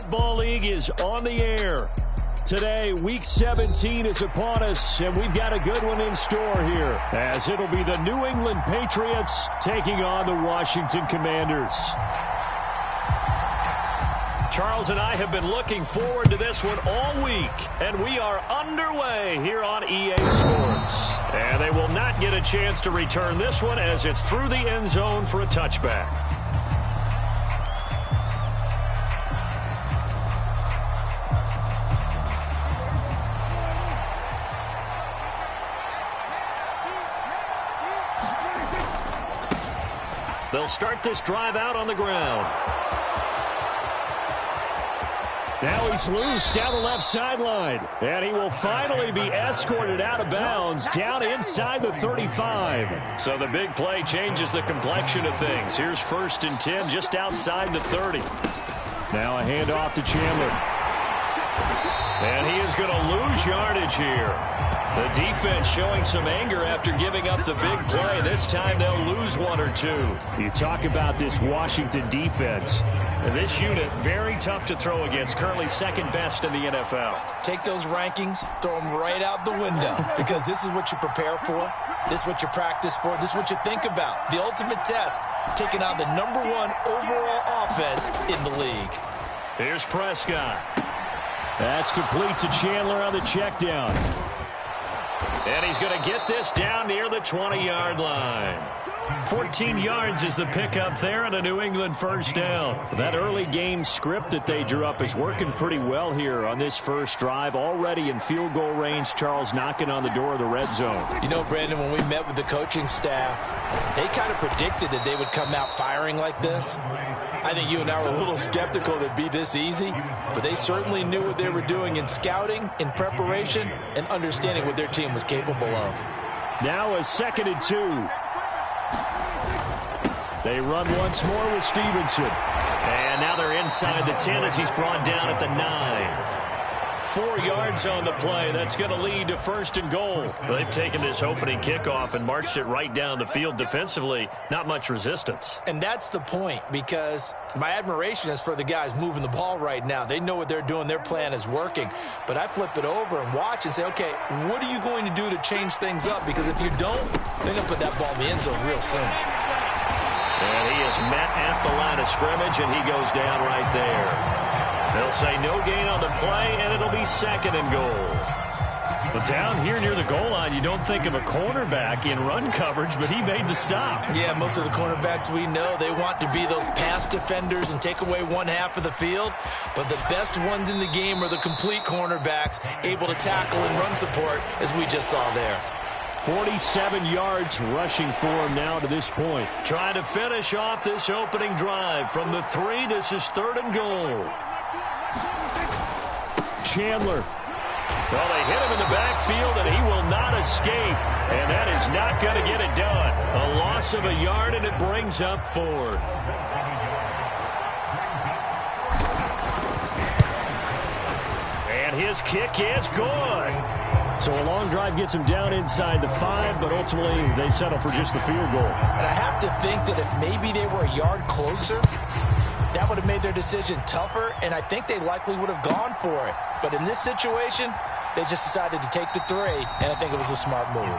Football League is on the air. Today, Week 17 is upon us, and we've got a good one in store here, as it'll be the New England Patriots taking on the Washington Commanders. Charles and I have been looking forward to this one all week, and we are underway here on EA Sports. And they will not get a chance to return this one as it's through the end zone for a touchback. They'll start this drive out on the ground. Now he's loose down the left sideline. And he will finally be escorted out of bounds down inside the 35. So the big play changes the complexion of things. Here's 1st and 10 just outside the 30. Now a handoff to Chandler. And he is going to lose yardage here. The defense showing some anger after giving up the big play. This time they'll lose 1 or 2. You talk about this Washington defense. This unit, very tough to throw against. Currently second best in the NFL. Take those rankings, throw them right out the window. Because this is what you prepare for. This is what you practice for. This is what you think about. The ultimate test, taking on the #1 overall offense in the league. Here's Prescott. That's complete to Chandler on the check down. And he's going to get this down near the 20-yard line. 14 yards is the pickup there and a New England first down. That early game script that they drew up is working pretty well here on this first drive. Already in field goal range, Charles knocking on the door of the red zone. You know, Brandon, when we met with the coaching staff, they kind of predicted that they would come out firing like this. I think you and I were a little skeptical that it'd be this easy, but they certainly knew what they were doing in scouting, in preparation, and understanding what their team was capable of. Now a 2nd and 2. They run once more with Stevenson. And now they're inside the 10 as he's brought down at the 9. 4 yards on the play. That's going to lead to 1st and goal. They've taken this opening kickoff and marched it right down the field defensively. Not much resistance. And that's the point, because my admiration is for the guys moving the ball right now. They know what they're doing. Their plan is working. But I flip it over and watch and say, okay, what are you going to do to change things up? Because if you don't, they're going to put that ball in the end zone real soon. And he is met at the line of scrimmage, and he goes down right there. They'll say no gain on the play, and it'll be 2nd and goal. But down here near the goal line, you don't think of a cornerback in run coverage, but he made the stop. Yeah, most of the cornerbacks we know, they want to be those pass defenders and take away one half of the field. But the best ones in the game are the complete cornerbacks, able to tackle and run support, as we just saw there. 47 yards rushing for him now to this point. Trying to finish off this opening drive from the 3. This is 3rd and goal. Chandler. Well, they hit him in the backfield, and he will not escape. And that is not going to get it done. A loss of a yard, and it brings up 4th. And his kick is good. So a long drive gets him down inside the 5, but ultimately they settle for just the field goal. And I have to think that if maybe they were a yard closer, that would have made their decision tougher, and I think they likely would have gone for it. But in this situation, they just decided to take the 3, and I think it was a smart move.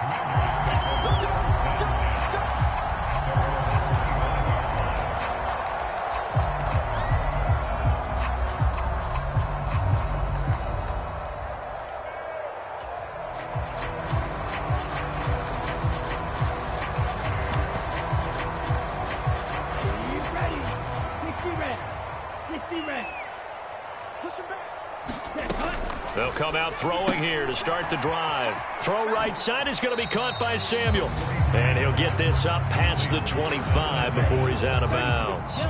They'll come out throwing here to start the drive. Throw right side is going to be caught by Samuel. And he'll get this up past the 25 before he's out of bounds.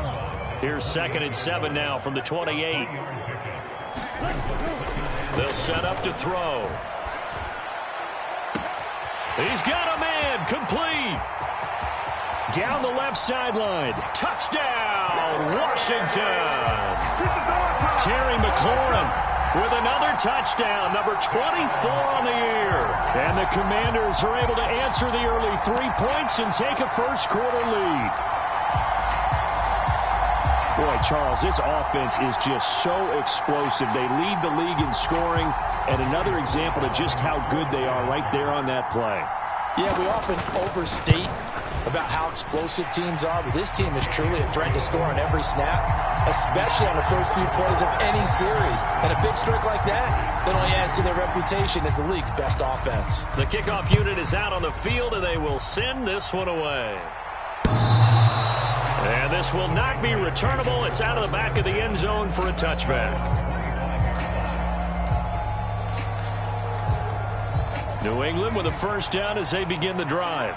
Here's 2nd and 7 now from the 28. They'll set up to throw. He's got a man, complete. Down the left sideline. Touchdown, Washington. Terry McLaurin with another touchdown, number 24 on the year. And the Commanders are able to answer the early 3 points and take a first quarter lead. point, Charles, this offense is just so explosive. They lead the league in scoring, and another example of just how good they are right there on that play. Yeah, we often overstate about how explosive teams are, but this team is truly a threat to score on every snap, especially on the first few plays of any series. And a big streak like that only adds to their reputation as the league's best offense. The kickoff unit is out on the field, and they will send this one away. And this will not be returnable. It's out of the back of the end zone for a touchback. New England with a first down as they begin the drive.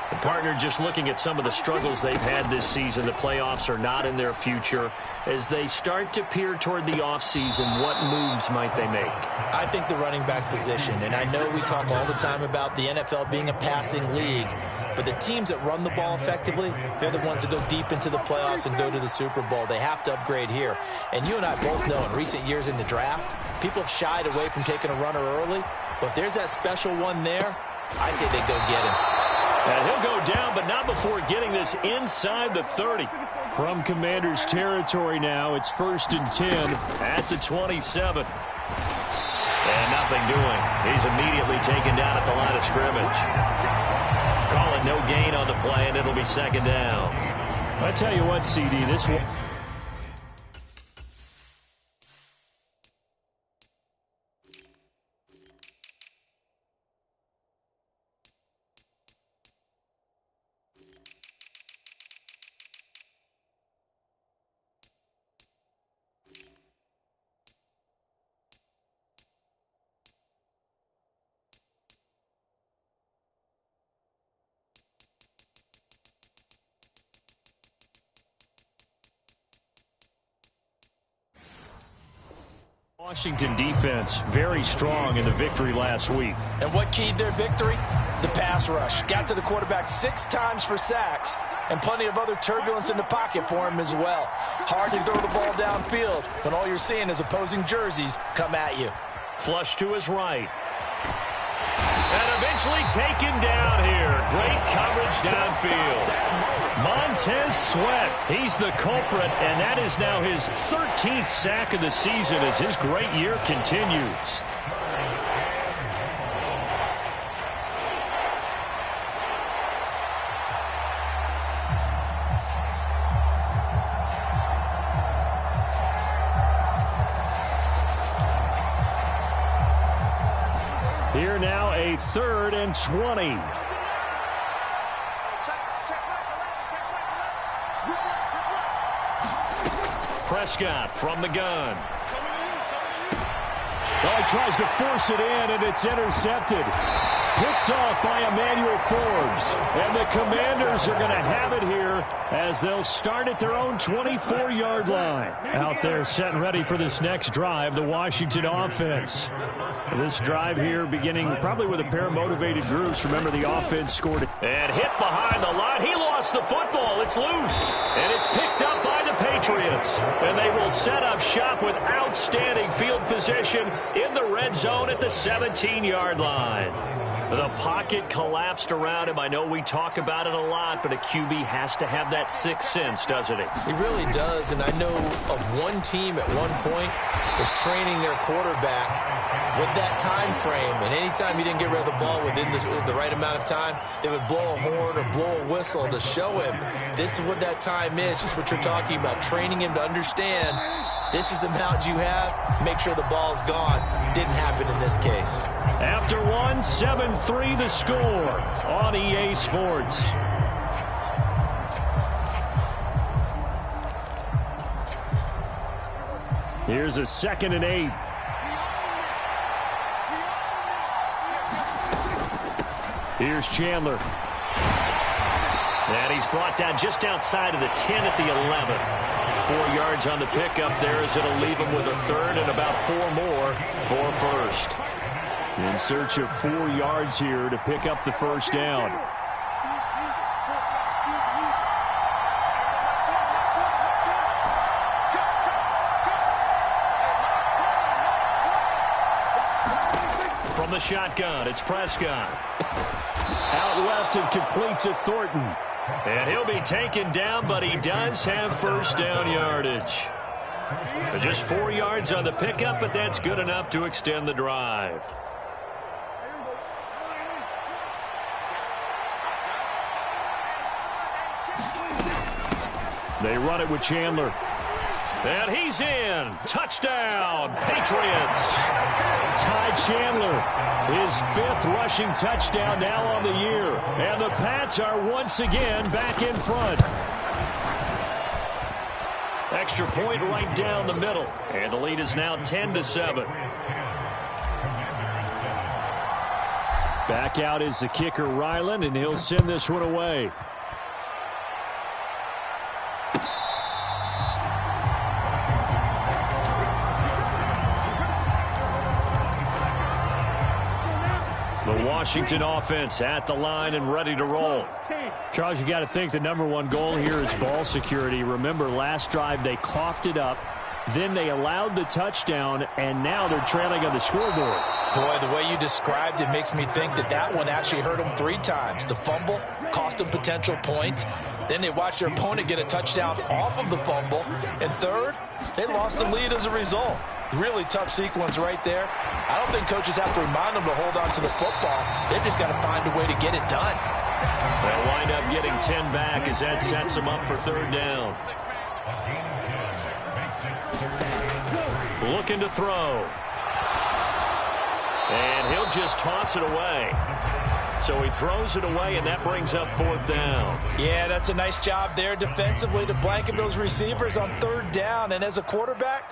The partner just looking at some of the struggles they've had this season. The playoffs are not in their future. As they start to peer toward the offseason, what moves might they make? I think the running back position, and I know we talk all the time about the NFL being a passing league, but the teams that run the ball effectively, they're the ones that go deep into the playoffs and go to the Super Bowl. They have to upgrade here. And you and I both know in recent years in the draft, people have shied away from taking a runner early, but if there's that special one there, I say they go get him. And he'll go down, but not before getting this inside the 30. From Commanders territory now, it's 1st and 10 at the 27. And nothing doing. He's immediately taken down at the line of scrimmage. Call it no gain on the play, and it'll be 2nd down. I tell you what, CD, this one... Washington defense very strong in the victory last week. And what keyed their victory? The pass rush. Got to the quarterback 6 times for sacks, and plenty of other turbulence in the pocket for him as well. Hard to throw the ball downfield when all you're seeing is opposing jerseys come at you. Flush to his right. And eventually taken down here. Great coverage downfield. Montez Sweat, he's the culprit, and that is now his 13th sack of the season as his great year continues. Here now a 3rd and 20. Prescott from the gun. Oh, he tries to force it in, and it's intercepted. Picked off by Emmanuel Forbes. And the Commanders are going to have it here as they'll start at their own 24-yard line. Out there set and ready for this next drive, the Washington offense. This drive here beginning probably with a pair of motivated groups. Remember, the offense scored. And hit behind the line. He lost the football. It's loose. And it's picked up by the Patriots. And they will set up shop with outstanding field position in the red zone at the 17-yard line. The pocket collapsed around him. I know we talk about it a lot, but a QB has to have that sixth sense, doesn't he? He really does, and I know of one team at one point was training their quarterback with that time frame, and anytime he didn't get rid of the ball within the right amount of time, they would blow a horn or blow a whistle to show him this is what that time is, just what you're talking about, training him to understand this is the amount you have, make sure the ball's gone. Didn't happen in this case. After one, 7-3 the score on EA Sports. Here's a 2nd and 8. Here's Chandler. And he's brought down just outside of the 10 at the 11. 4 yards on the pickup there as it'll leave him with a 3rd and about 4 more for first. In search of 4 yards here to pick up the first down. From the shotgun, it's Prescott. Out left and complete to Thornton. And he'll be taken down, but he does have first down yardage. Just 4 yards on the pickup, but that's good enough to extend the drive. They run it with Chandler. And he's in. Touchdown, Patriots. Ty Chandler, his 5th rushing touchdown now on the year. And the Pats are once again back in front. Extra point right down the middle. And the lead is now 10-7. Back out is the kicker, Ryland, and he'll send this one away. The Washington offense at the line and ready to roll. Charles, you got to think the #1 goal here is ball security. Remember, last drive they coughed it up, then they allowed the touchdown, and now they're trailing on the scoreboard. Boy, the way you described it makes me think that that one actually hurt them 3 times. The fumble cost them potential points. Then they watched their opponent get a touchdown off of the fumble. And third, they lost the lead as a result. Really tough sequence right there. I don't think coaches have to remind them to hold on to the football. They've just got to find a way to get it done. They'll wind up getting 10 back as that sets them up for 3rd down. Looking to throw. And he'll just toss it away. So he throws it away, and that brings up 4th down. Yeah, that's a nice job there defensively to blanket those receivers on 3rd down. And as a quarterback,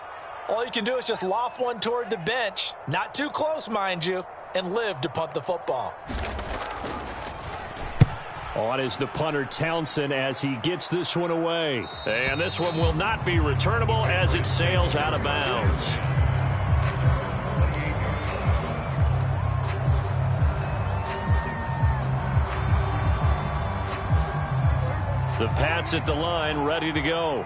all you can do is just loft one toward the bench, not too close, mind you, and live to punt the football. On is the punter, Townsend, as he gets this one away. And this one will not be returnable as it sails out of bounds. The Pats at the line, ready to go.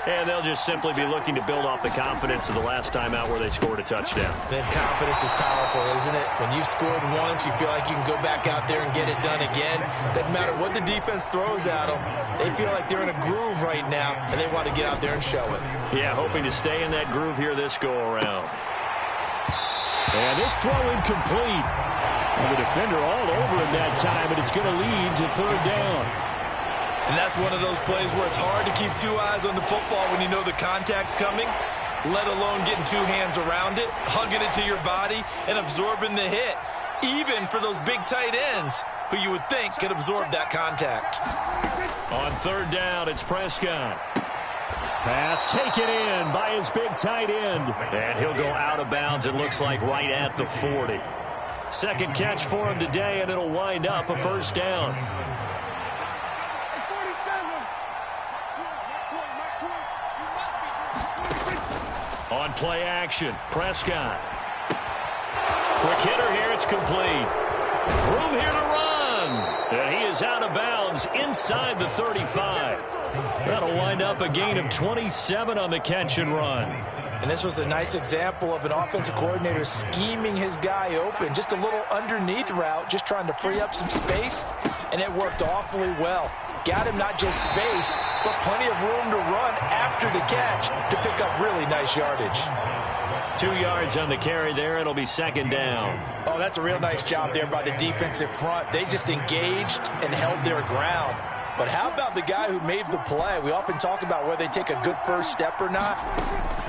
And they'll just simply be looking to build off the confidence of the last time out where they scored a touchdown. Then confidence is powerful, isn't it? When you've scored once, you feel like you can go back out there and get it done again. Doesn't matter what the defense throws at them. They feel like they're in a groove right now, and they want to get out there and show it. Yeah, hoping to stay in that groove here this go-around. And this throw incomplete. And the defender all over him that time, but it's going to lead to 3rd down. And that's one of those plays where it's hard to keep 2 eyes on the football when you know the contact's coming, let alone getting 2 hands around it, hugging it to your body, and absorbing the hit, even for those big tight ends who you would think could absorb that contact. On 3rd down, it's Prescott. Pass taken in by his big tight end. And he'll go out of bounds, it looks like, right at the 40. 2nd catch for him today, and it'll wind up a 1st down. On play action, Prescott. Quick hitter here, it's complete. Room here to run. And he is out of bounds inside the 35. That'll wind up a gain of 27 on the catch and run. And this was a nice example of an offensive coordinator scheming his guy open. Just a little underneath route, just trying to free up some space, and it worked awfully well. Got him not just space, but plenty of room to run after the catch to pick up really nice yardage. 2 yards on the carry there. It'll be 2nd down. Oh, that's a real nice job there by the defensive front. They just engaged and held their ground. But how about the guy who made the play? We often talk about whether they take a good first step or not.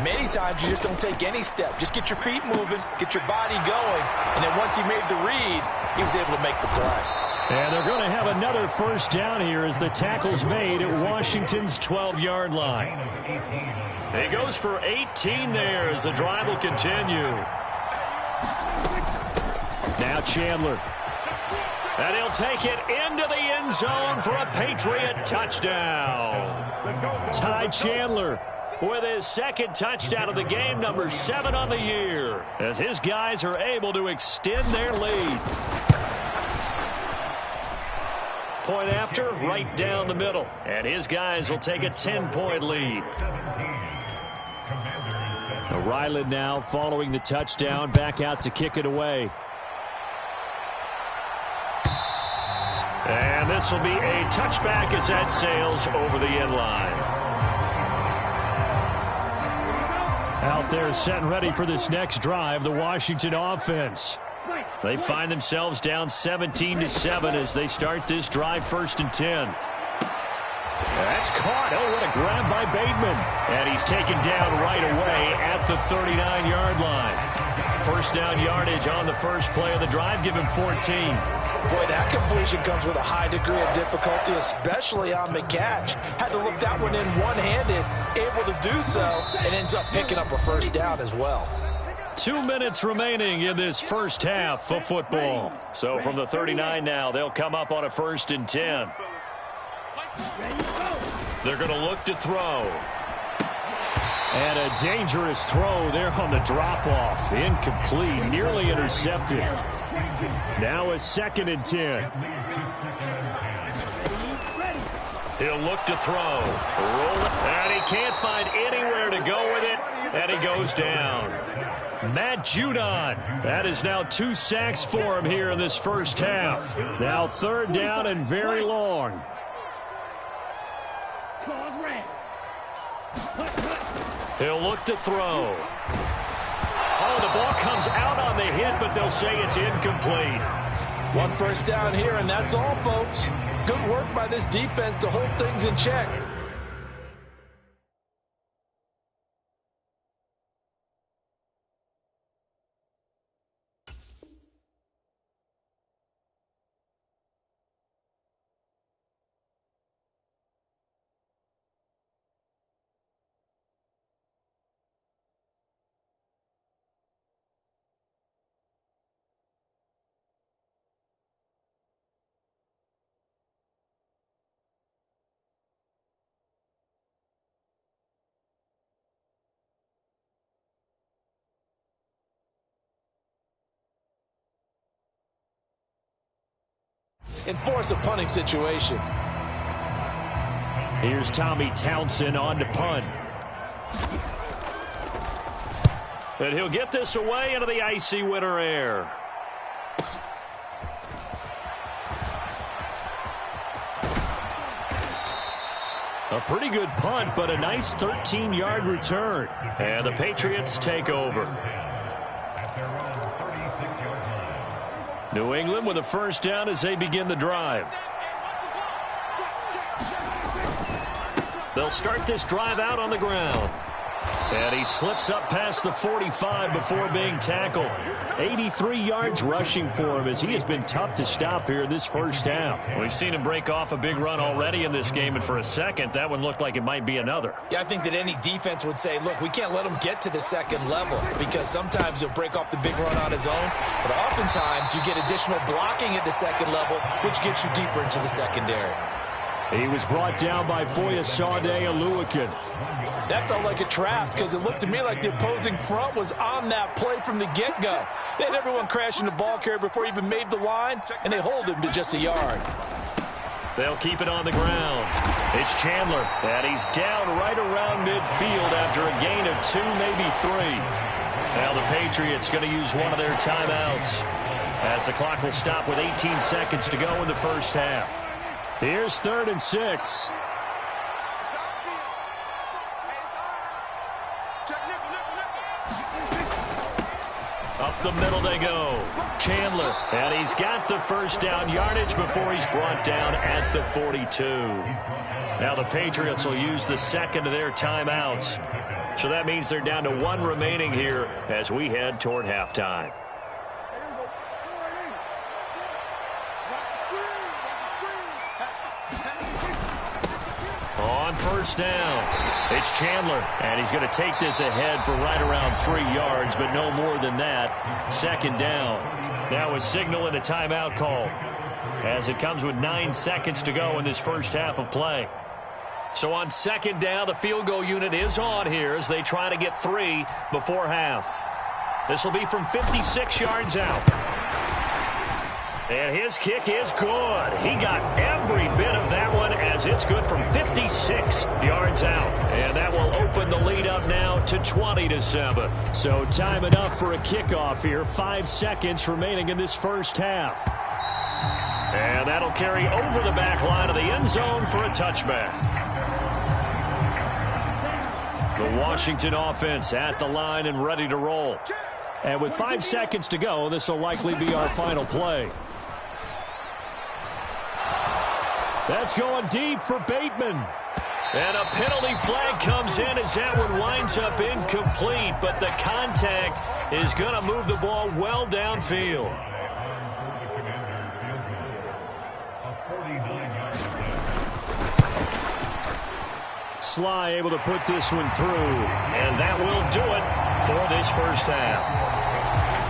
Many times you just don't take any step. Just get your feet moving, get your body going, and then once he made the read, he was able to make the play. And they're going to have another 1st down here as the tackle's made at Washington's 12-yard line. He goes for 18 there as the drive will continue. Now Chandler. And he'll take it into the end zone for a Patriot touchdown. Ty Chandler with his 2nd touchdown of the game, number 7 on the year, as his guys are able to extend their lead. Point after, right down the middle. And his guys will take a 10-point lead. Ryland now following the touchdown, back out to kick it away. And this will be a touchback as that sails over the end line. Out there set and ready for this next drive, the Washington offense. They find themselves down 17-7 as they start this drive, 1st and 10. That's caught. Oh, what a grab by Bateman. And he's taken down right away at the 39-yard line. First down yardage on the first play of the drive. Give him 14. Boy, that completion comes with a high degree of difficulty, especially on the catch. Had to look that one in one-handed, able to do so, and ends up picking up a first down as well. 2 minutes remaining in this first half of football. So from the 39 now, they'll come up on a 1st and 10. They're going to look to throw. And a dangerous throw there on the drop-off. Incomplete, nearly intercepted. Now a 2nd and 10. He'll look to throw. Roll it. And he can't find anywhere to go with it. And he goes down. Matt Judon. That is now 2 sacks for him here in this first half. Now 3rd down and very long. He'll look to throw. Oh, the ball comes out on the hit, but they'll say it's incomplete. 1 first down here, and that's all, folks. Good work by this defense to hold things in check. Enforce a punting situation. Here's Tommy Townsend on to punt. And he'll get this away into the icy winter air. A pretty good punt, but a nice 13-yard return. And the Patriots take over. New England with a first down as they begin the drive. They'll start this drive out on the ground. And he slips up past the 45 before being tackled. 83 yards rushing for him as he has been tough to stop here in this first half. We've seen him break off a big run already in this game, and for a second, that one looked like it might be another. Yeah, I think that any defense would say, look, we can't let him get to the second level because sometimes he'll break off the big run on his own, but oftentimes you get additional blocking at the second level, which gets you deeper into the secondary. He was brought down by Foyesade Oluwakin. That felt like a trap because it looked to me like the opposing front was on that play from the get-go. They had everyone crashing the ball carrier before he even made the line, and they hold him to just a yard. They'll keep it on the ground. It's Chandler, and he's down right around midfield after a gain of 2, maybe 3. Now the Patriots going to use one of their timeouts as the clock will stop with 18 seconds to go in the first half. Here's 3rd and 6. Up the middle they go. Chandler, and he's got the first down yardage before he's brought down at the 42. Now the Patriots will use the second of their timeouts. So that means they're down to 1 remaining here as we head toward halftime. On first down, it's Chandler, and he's going to take this ahead for right around 3 yards, but no more than that. 2nd down. Now a signal and a timeout call as it comes with 9 seconds to go in this first half of play. So on 2nd down, the field goal unit is on here as they try to get 3 before half. This will be from 56 yards out. And his kick is good. He got every bit of that one as it's good from 56 yards out. And that will open the lead up now to 20-7. So time enough for a kickoff here. 5 seconds remaining in this first half. And that'll carry over the back line of the end zone for a touchback. The Washington offense at the line and ready to roll. And with 5 seconds to go, this will likely be our final play. That's going deep for Bateman. And a penalty flag comes in as that one winds up incomplete, but the contact is going to move the ball well downfield. Sly able to put this one through, and that will do it for this first half.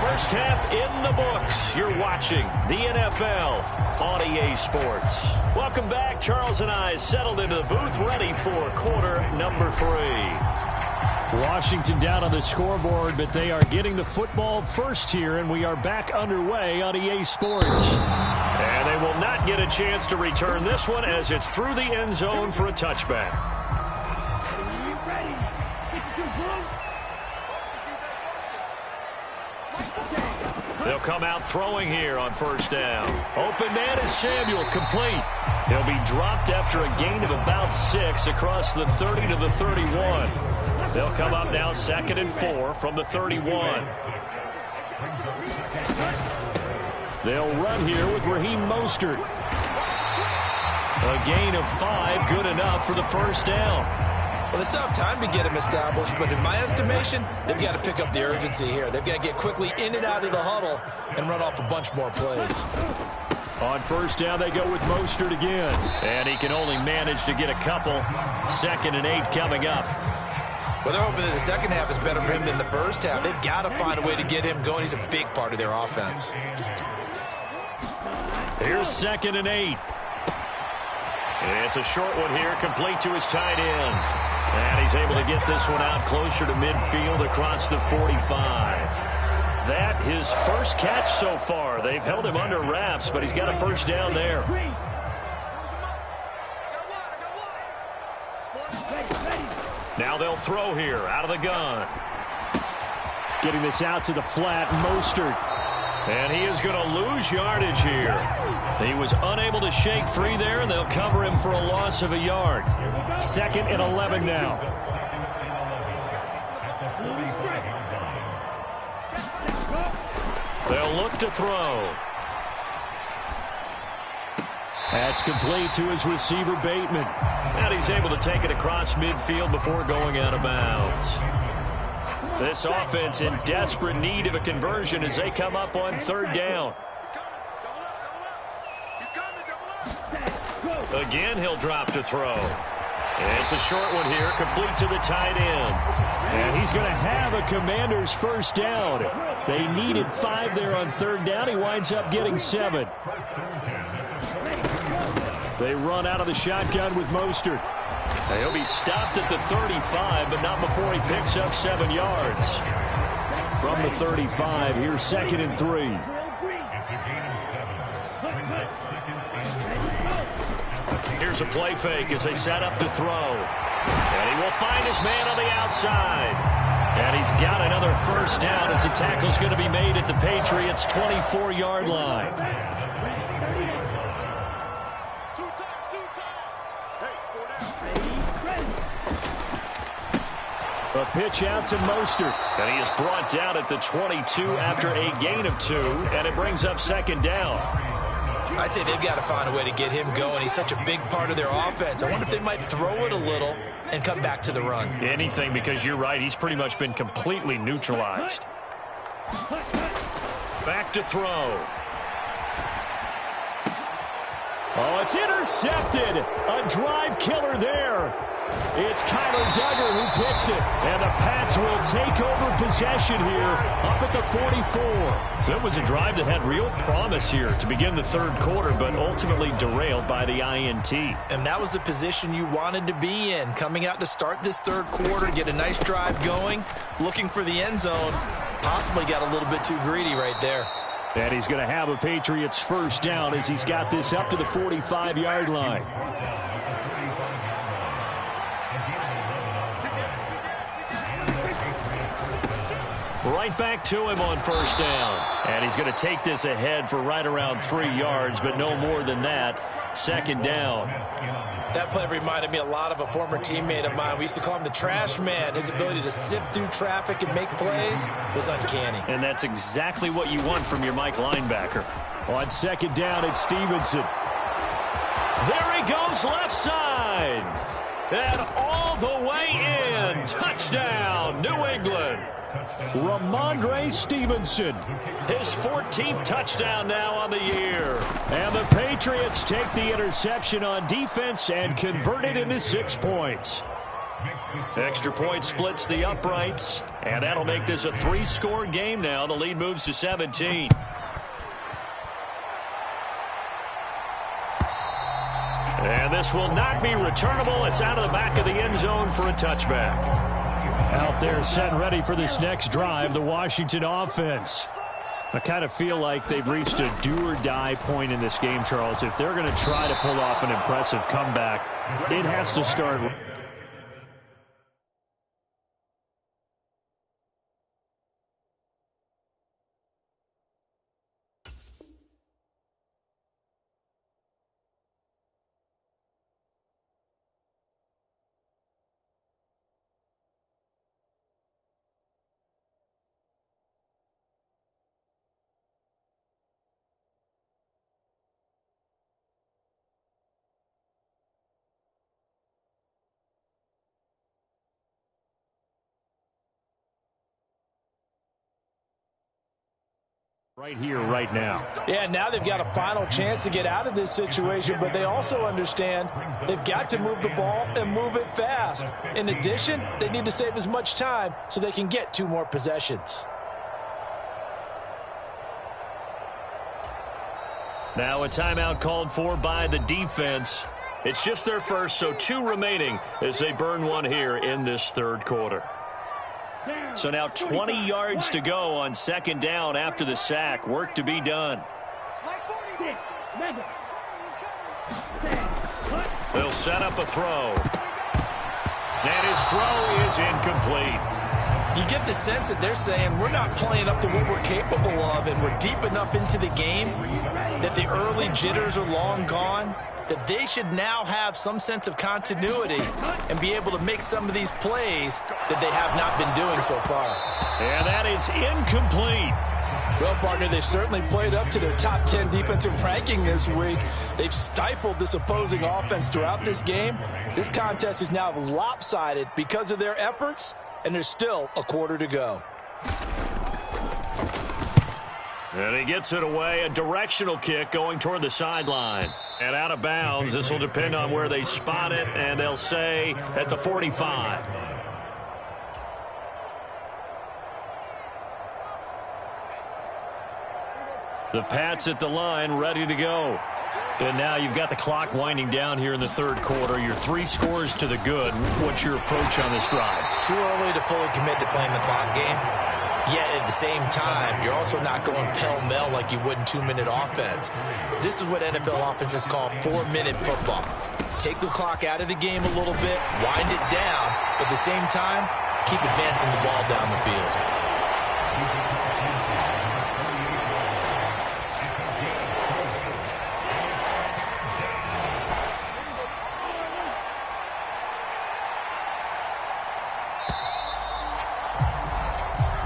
First half in the books. You're watching the NFL on EA Sports. Welcome back. Charles and I settled into the booth, ready for quarter number 3. Washington down on the scoreboard, but they are getting the football first here, and we are back underway on EA Sports. And they will not get a chance to return this one as it's through the end zone for a touchback. They'll come out throwing here on first down. Open man is Samuel, complete. He'll be dropped after a gain of about 6 across the 30 to the 31. They'll come up now 2nd and 4 from the 31. They'll run here with Raheem Mostert. A gain of 5, good enough for the first down. Well, they still have time to get him established, but in my estimation, they've got to pick up the urgency here. They've got to get quickly in and out of the huddle and run off a bunch more plays. On first down, they go with Mostert again. And he can only manage to get a couple. 2nd and 8 coming up. Well, they're hoping that the second half is better for him than the first half. They've got to find a way to get him going. He's a big part of their offense. Here's 2nd and 8. It's a short one here, complete to his tight end. And he's able to get this one out closer to midfield across the 45. That his first catch so far. They've held him under wraps, but he's got a first down there. Now they'll throw here out of the gun. Getting this out to the flat, Mostert. And he is going to lose yardage here. He was unable to shake free there, and they'll cover him for a loss of a yard. 2nd and 11 now. They'll look to throw. That's complete to his receiver, Bateman. And he's able to take it across midfield before going out of bounds. This offense in desperate need of a conversion as they come up on 3rd down. Again, he'll drop to throw. It's a short one here, complete to the tight end. And he's going to have a Commander's first down. They needed 5 there on 3rd down. He winds up getting 7. They run out of the shotgun with Mostert. He'll be stopped at the 35, but not before he picks up 7 yards. From the 35, here's 2nd and 3. Here's a play fake as they set up to throw. And he will find his man on the outside. And he's got another first down as the tackle's going to be made at the Patriots' 24-yard line. A pitch out to Mostert. And he is brought down at the 22 after a gain of 2. And it brings up 2nd down. I'd say they've got to find a way to get him going. He's such a big part of their offense. I wonder if they might throw it a little and come back to the run. Anything, because you're right. He's pretty much been completely neutralized. Back to throw. Oh, it's intercepted. A drive killer there. It's Kyler Duggar who picks it. And the Pats will take over possession here up at the 44. So it was a drive that had real promise here to begin the 3rd quarter, but ultimately derailed by the INT. And that was the position you wanted to be in. Coming out to start this 3rd quarter, get a nice drive going, looking for the end zone. Possibly got a little bit too greedy right there. And he's going to have a Patriots first down as he's got this up to the 45-yard line. Right back to him on first down. And he's going to take this ahead for right around 3 yards, but no more than that. Second down. That play reminded me a lot of a former teammate of mine. We used to call him the trash man. His ability to sift through traffic and make plays was uncanny. And that's exactly what you want from your Mike linebacker. On second down, it's Stevenson. There he goes left side. And all the way in. Touchdown, New England. Ramondre Stevenson, his 14th touchdown now on the year. And the Patriots take the interception on defense and convert it into 6 points. Extra point splits the uprights, and that'll make this a 3-score game now. The lead moves to 17. And this will not be returnable. It's out of the back of the end zone for a touchback. Out there set and ready for this next drive, the Washington offense. I kind of feel like they've reached a do-or-die point in this game, Charles. If they're going to try to pull off an impressive comeback, it has to start. Right here, right now. Yeah, now they've got a final chance to get out of this situation, but they also understand they've got to move the ball and move it fast. In addition, they need to save as much time so they can get 2 more possessions. Now a timeout called for by the defense. It's just their first, so 2 remaining as they burn one here in this third quarter. So now 20 yards to go on second down after the sack. Work to be done. They'll set up a throw. And his throw is incomplete. You get the sense that they're saying we're not playing up to what we're capable of, and we're deep enough into the game that the early jitters are long gone, that they should now have some sense of continuity and be able to make some of these plays that they have not been doing so far. And that is incomplete. Well, partner, they've certainly played up to their top 10 defensive ranking this week. They've stifled this opposing offense throughout this game. This contest is now lopsided because of their efforts, and there's still a quarter to go. And he gets it away, a directional kick going toward the sideline. And out of bounds, this will depend on where they spot it, and they'll say at the 45. The Pats at the line, ready to go. And now you've got the clock winding down here in the third quarter. You're 3 scores to the good. What's your approach on this drive? Too early to fully commit to playing the clock game. Yet at the same time, you're also not going pell-mell like you would in 2-minute offense. This is what NFL offenses call 4-minute football. Take the clock out of the game a little bit, wind it down, but at the same time, keep advancing the ball down the field.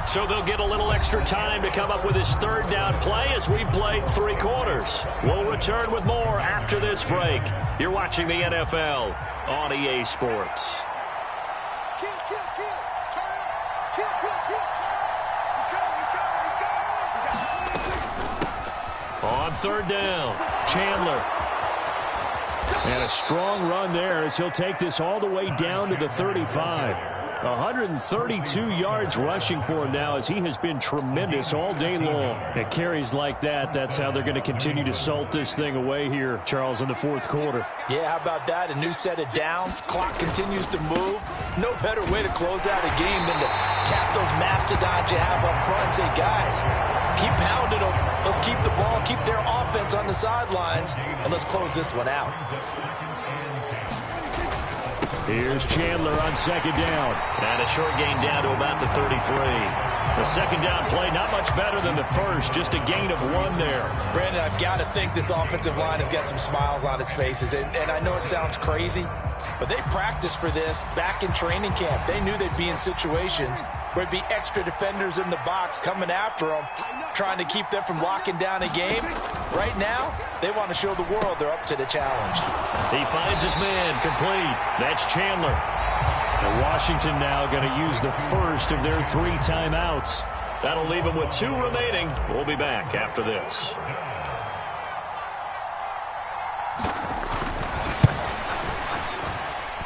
So they'll get a little extra time to come up with his third down play as we've played 3 quarters. We'll return with more after this break. You're watching the NFL on EA Sports. On third down, Chandler. And a strong run there as he'll take this all the way down to the 35. 132 yards rushing for him now as he has been tremendous all day long. At carries like that, that's how they're going to continue to salt this thing away here, Charles, in the fourth quarter. Yeah, how about that? A new set of downs. Clock continues to move. No better way to close out a game than to tap those mastodons you have up front and say, guys, keep pounding them. Let's keep the ball, keep their offense on the sidelines, and let's close this one out. Here's Chandler on second down. And a short gain down to about the 33. The second down play, not much better than the first, just a gain of 1 there. Brandon, I've got to think this offensive line has got some smiles on its faces. And I know it sounds crazy, but they practiced for this back in training camp. They knew they'd be in situations where it'd be extra defenders in the box coming after them, trying to keep them from locking down a game. Right now, they want to show the world they're up to the challenge. He finds his man, complete. That's Chandler. And Washington now going to use the first of their 3 timeouts. That'll leave them with 2 remaining. We'll be back after this.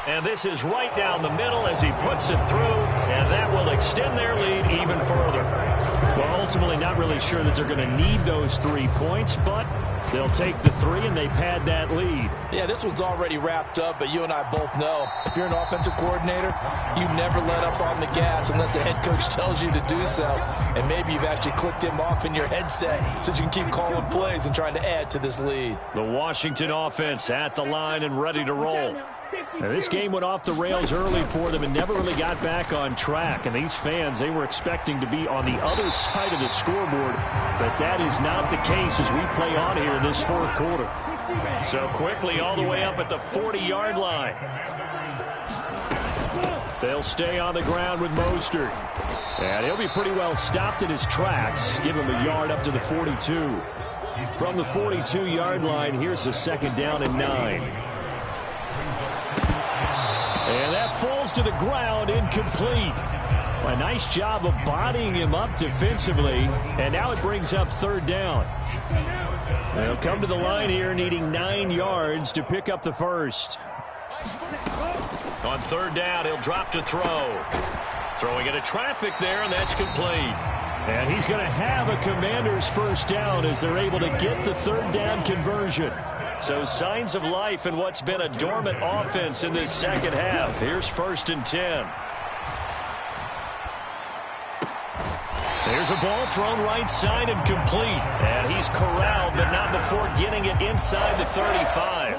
And this is right down the middle as he puts it through, and that will extend their lead even further. Well, ultimately not really sure that they're going to need those 3 points, but they'll take the 3 and they pad that lead. Yeah, this one's already wrapped up, but you and I both know if you're an offensive coordinator, you never let up on the gas unless the head coach tells you to do so. And maybe you've actually clicked him off in your headset so you can keep calling plays and trying to add to this lead. The Washington offense at the line and ready to roll. Now, this game went off the rails early for them and never really got back on track. And these fans, they were expecting to be on the other side of the scoreboard, but that is not the case as we play on here in this 4th quarter. So quickly all the way up at the 40-yard line. They'll stay on the ground with Mostert. And he'll be pretty well stopped in his tracks. Give him a yard up to the 42. From the 42-yard line, here's a 2nd down and 9. And that falls to the ground, incomplete. A nice job of bodying him up defensively, and now it brings up 3rd down. They'll come to the line here needing 9 yards to pick up the first. On 3rd down, he'll drop to throw. Throwing into traffic there, and that's complete. And he's going to have a Commander's first down as they're able to get the 3rd down conversion. So signs of life in what's been a dormant offense in this second half. Here's 1st and 10. There's a ball thrown right side and complete. And he's corralled, but not before getting it inside the 35.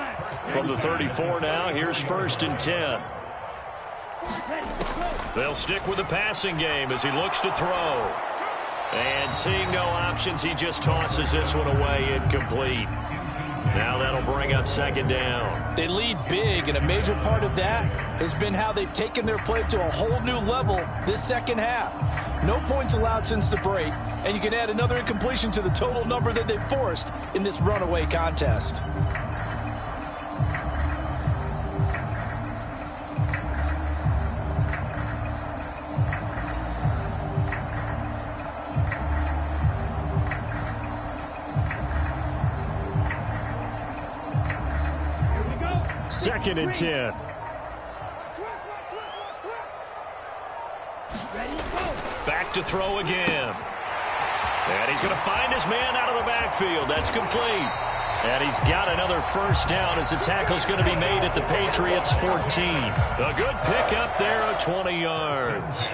From the 34 now, here's 1st and 10. They'll stick with the passing game as he looks to throw. And seeing no options, he just tosses this one away, incomplete. Now that'll bring up 2nd down. They lead big, and a major part of that has been how they've taken their play to a whole new level this second half. No points allowed since the break, and you can add another incompletion to the total number that they've forced in this runaway contest. Second and 10. Back to throw again. And he's going to find his man out of the backfield. That's complete. And he's got another first down as the tackle's going to be made at the Patriots' 14. A good pickup there of 20 yards.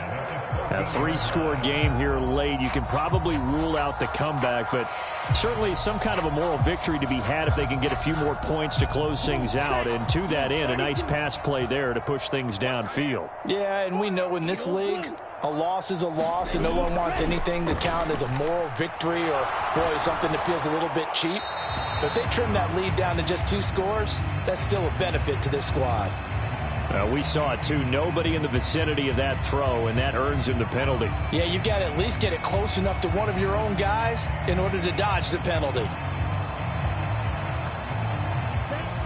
A 3-score game here late. You can probably rule out the comeback, but certainly some kind of a moral victory to be had if they can get a few more points to close things out. And to that end, a nice pass play there to push things downfield. Yeah, and we know in this league, a loss is a loss, and no one wants anything to count as a moral victory or, boy, something that feels a little bit cheap. But if they trim that lead down to just 2 scores, that's still a benefit to this squad. We saw it, too. Nobody in the vicinity of that throw, and that earns him the penalty. Yeah, you've got to at least get it close enough to one of your own guys in order to dodge the penalty.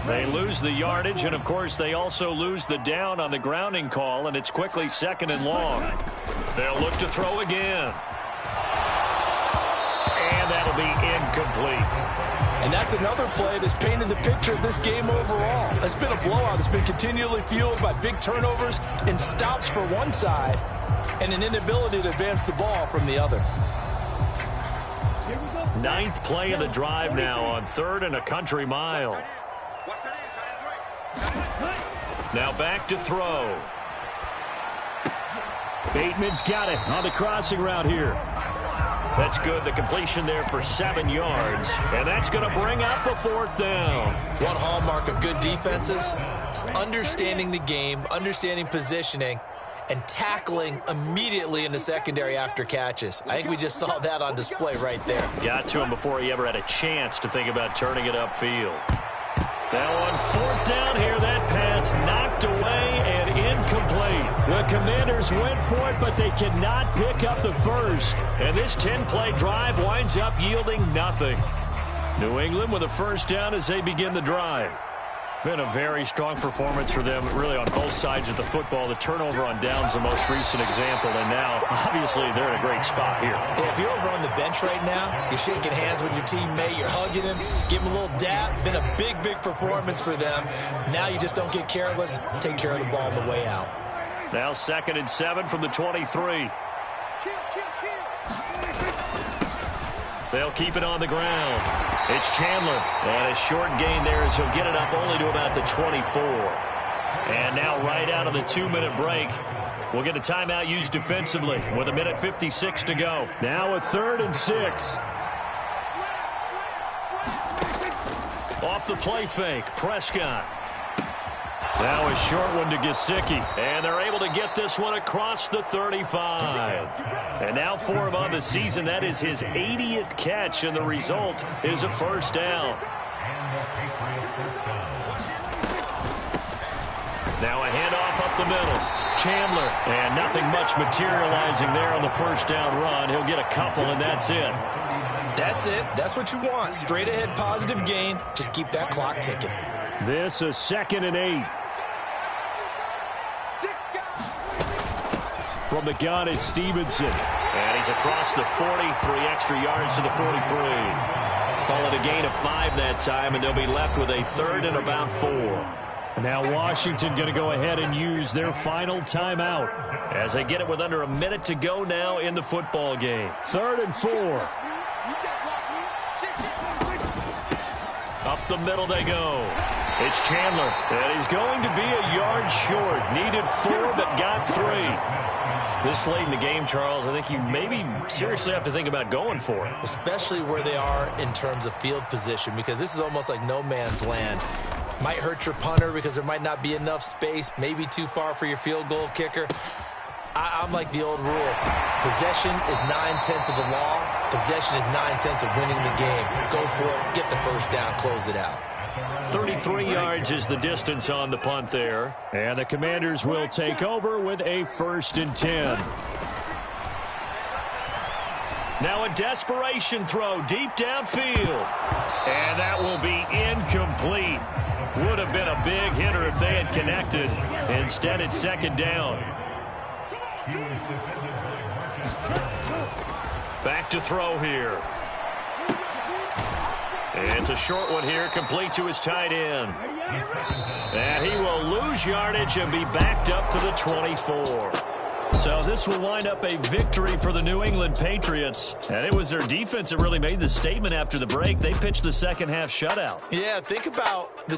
They lose the yardage, and, of course, they also lose the down on the grounding call, and it's quickly 2nd and long. They'll look to throw again. And that'll be incomplete. And that's another play that's painted the picture of this game overall. It's been a blowout. It's been continually fueled by big turnovers and stops for one side and an inability to advance the ball from the other. 9th play of the drive now on 3rd and a country mile. Now back to throw. Bateman's got it on the crossing route here. That's good. The completion there for 7 yards. And that's going to bring up a 4th down. One hallmark of good defenses is understanding the game, understanding positioning, and tackling immediately in the secondary after catches. I think we just saw that on display right there. Got to him before he ever had a chance to think about turning it upfield. Now on fourth down here, that pass knocked away and incomplete. The Commanders went for it, but they cannot pick up the first. And this 10-play drive winds up yielding nothing. New England with a first down as they begin the drive. Been a very strong performance for them, really on both sides of the football. The turnover on downs, the most recent example, and now, obviously, they're in a great spot here. Yeah, if you're over on the bench right now, you're shaking hands with your teammate, you're hugging him, give him a little dap. Been a big, big performance for them. Now you just don't get careless. Take care of the ball on the way out. Now 2nd and 7 from the 23. They'll keep it on the ground. It's Chandler. And a short gain there as he'll get it up only to about the 24. And now right out of the 2-minute break, we'll get a timeout used defensively with 1:56 to go. Now a 3rd and 6. Off the play fake, Prescott. Now a short one to Gesicki. And they're able to get this one across the 35. And now for him on the season, that is his 80th catch, and the result is a first down. Now a handoff up the middle. Chandler, and nothing much materializing there on the first down run. He'll get a couple, and that's it. That's it. That's what you want. Straight ahead positive gain. Just keep that clock ticking. This is 2nd and 8. From the gun, it's Stevenson. And he's across the 40, 3 extra yards to the 43. Call it a gain of 5 that time, and they'll be left with a 3rd and about 4. Now Washington going to go ahead and use their final timeout as they get it with under a minute to go now in the football game. 3rd and 4. Up the middle they go. It's Chandler, and he's going to be a yard short. Needed 4, but got 3. This late in the game, Charles, I think you maybe seriously have to think about going for it. Especially where they are in terms of field position, because this is almost like no man's land. Might hurt your punter because there might not be enough space, maybe too far for your field goal kicker. I'm like the old rule. Possession is 9/10 of the law. Possession is 9/10 of winning the game. Go for it, get the first down, close it out. 33 yards is the distance on the punt there. And the Commanders will take over with a 1st and 10. Now a desperation throw deep downfield. And that will be incomplete. Would have been a big hitter if they had connected. Instead, it's 2nd down. Back to throw here. It's a short one here, complete to his tight end. And he will lose yardage and be backed up to the 24. So this will wind up a victory for the New England Patriots. And it was their defense that really made the statement after the break. They pitched the second half shutout. Yeah, think about the